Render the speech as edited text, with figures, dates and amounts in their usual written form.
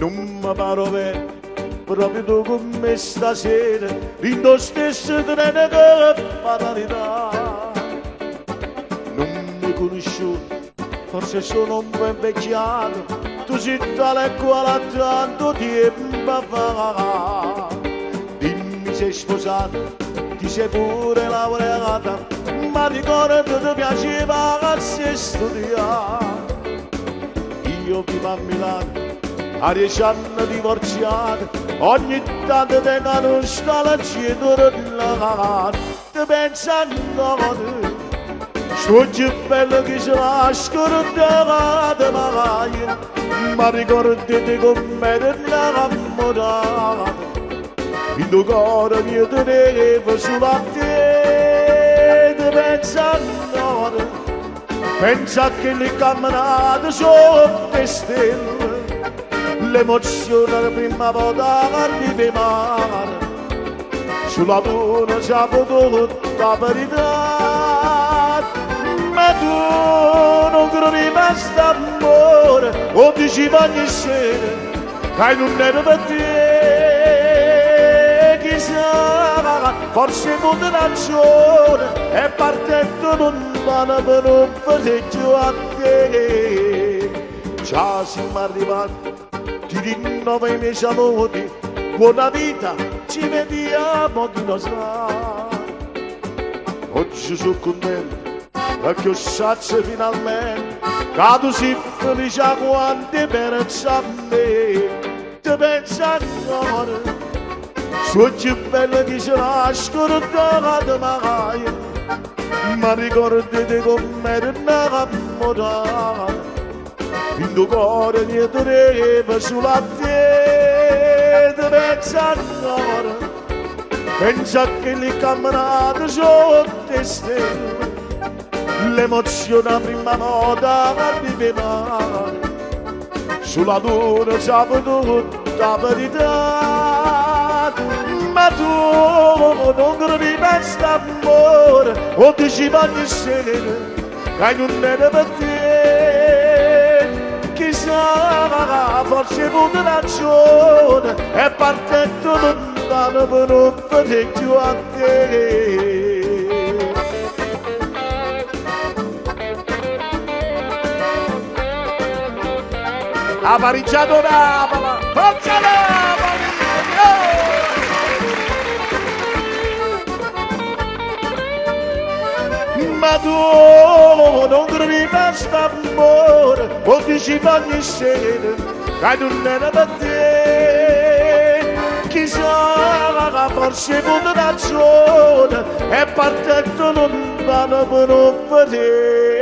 non mi paro bene, proprio tu con me stasera, in lo stesso treno che fatalità. Non mi conosciuto, forse sono un po' invecchiato, tu sei tale e quale tanto tempo fa. Dimmi sei sposato, ti sei pure laureata, ma ricordo ti piaceva che studiare. Io vivo a Milano, a 10 anni divorziato, ogni tanto te conosco la città della ti pensa ancora, sto più bello che si lascia da mai, ma ricordati con me dell'innamorato, il tuo cuore che tenevo sulla te, ti pensa ancora, pensa che le camminate sono le stelle, l'emozione la prima volta che arrivi male, sulla tua non c'è potuto la verità, ma tu non credi basta amore, o dici ogni sera che non era per te, chissà, forse con ragione, è partito lontano per non vedere a te, già siamo arrivati. Ti rinnovo i miei saluti, buona vita, ci vediamo chi lo sa. Oggi sono contento, perché ho saputo finalmente, che tu sei felice quando pensi a me. Ti pensi ancora, sono più bello che si nascono da mai, ma ricordati con me di innamorare. Il tuo cuore mi teneva sulla te, ti pensa ancora, pensa che le camminate sono le stelle, l'emozione la prima volta che vive male, sulla tua non c'è tutta verità, ma tu non credi basta amore, o dici ogni sera che non era per te. Chissà, forse con ragione, è partito lontano per non vedere più a te. A Pariggiano Napoli, forza Napoli! Ma tu non credi basta amore, o dici ogni sera che non era per te. Chissà, forse con ragione, è partito lontano per non vedere